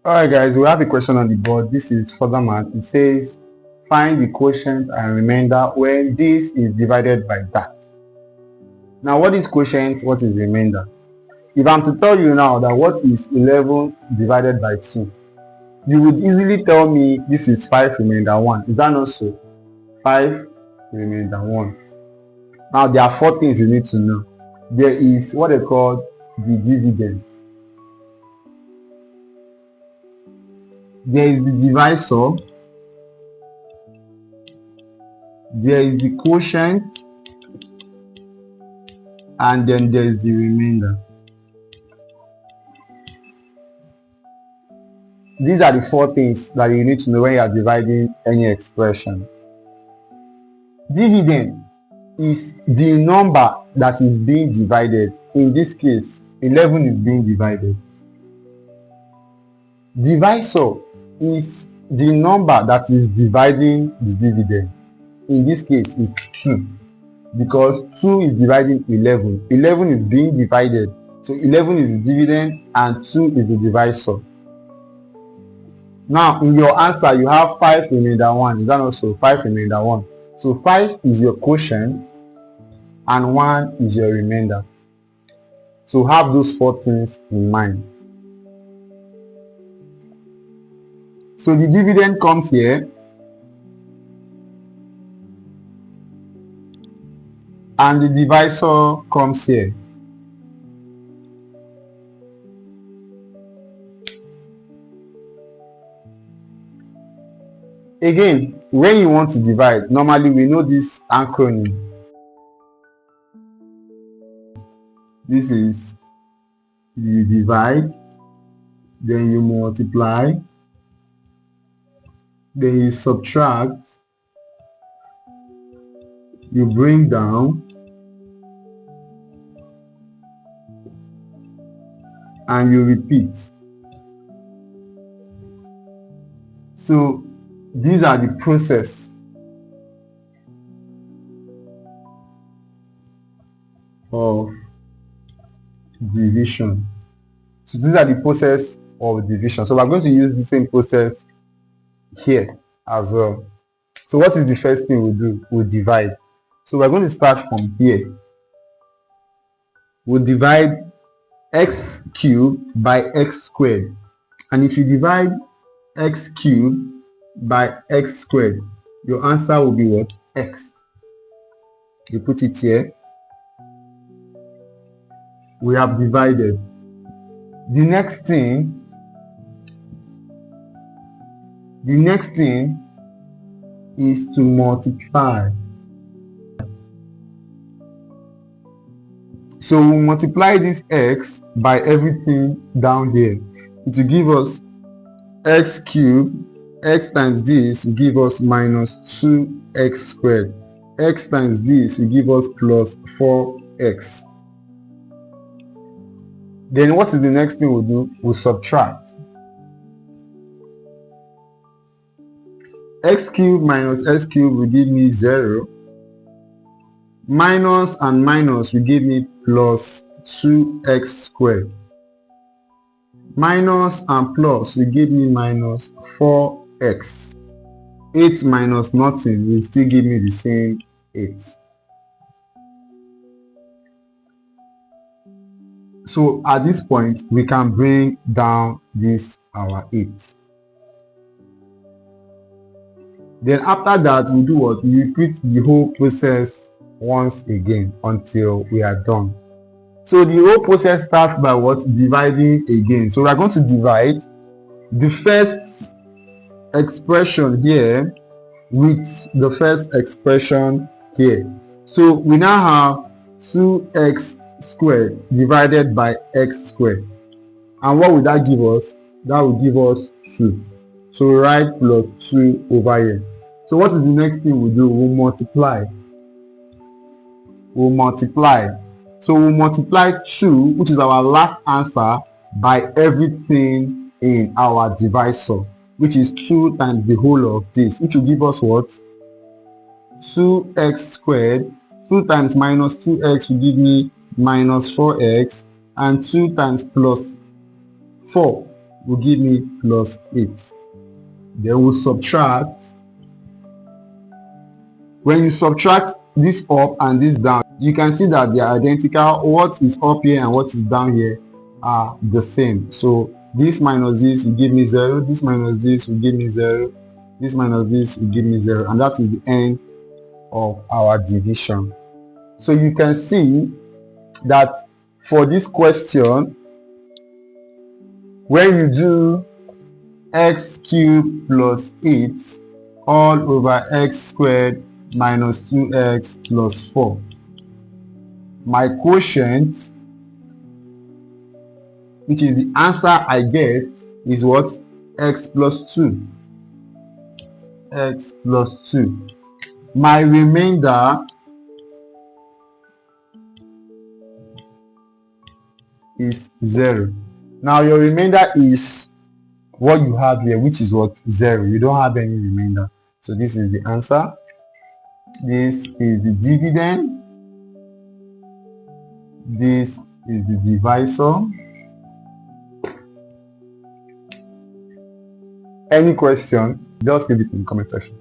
Alright guys, we have a question on the board. This is further math. It says find the quotient and remainder when this is divided by that. Now what is quotient, what is remainder? If I'm to tell you now that what is 11 divided by 2, you would easily tell me this is 5 remainder 1. Is that not so? 5 remainder 1. Now there are 4 things you need to know. There is what they call the dividend. There is the divisor. There is the quotient. And then there is the remainder. These are the 4 things that you need to know when you are dividing any expression. Dividend is the number that is being divided. In this case, 11 is being divided. Divisor is the number that is dividing the dividend. In this case, it's 2. Because 2 is dividing 11. 11 is being divided. So 11 is the dividend and 2 is the divisor. Now, in your answer, you have 5 remainder 1. Is that also 5 remainder 1? So 5 is your quotient and 1 is your remainder. So have those 4 things in mind. So the dividend comes here. And the divisor comes here. Again, when you want to divide, normally we know this acronym. This is you divide, then you multiply, then you subtract, you bring down, and you repeat. So these are the process of division. So these are the process of division. So we're going to use the same process here as well. So what is the first thing we'll do? We'll divide. So we're going to start from here. We'll divide x cubed by x squared. And if you divide x cubed by x squared, your answer will be what? X. You put it here. We have divided. The next thing is to multiply. So we'll multiply this x by everything down there. It will give us x cubed. X times this will give us minus 2x squared. X times this will give us plus 4x. Then what is the next thing we'll do? We'll subtract. X cubed minus x cubed will give me 0. Minus and minus will give me plus 2x squared. Minus and plus will give me minus 4x. 8 minus nothing will still give me the same 8. So at this point, we can bring down this our 8. Then after that, we do what? We repeat the whole process once again until we are done. So the whole process starts by what? Dividing again. So we are going to divide the first expression here with the first expression here. So we now have 2x squared divided by x squared. And what would that give us? That will give us 2. So we write plus 2 over here. So what is the next thing we'll do? We'll multiply. So we'll multiply 2, which is our last answer, by everything in our divisor, which is 2 times the whole of this, which will give us what? 2x squared. 2 times minus 2x will give me minus 4x, and 2 times plus 4 will give me plus 8. Then we'll subtract. When you subtract this up and this down, you can see that they are identical. What is up here and what is down here are the same. So this minus this will give me 0, this minus this will give me 0, this minus this will give me 0, and that is the end of our division. So you can see that for this question, when you do x cubed plus 8 all over x squared minus 2x plus 4, my quotient, which is the answer I get, is what? X plus 2. X plus 2. My remainder is 0. Now your remainder is what you have here, which is what? 0. You don't have any remainder. So this is the answer. This is the dividend. This is the divisor. Any question, just leave it in the comment section.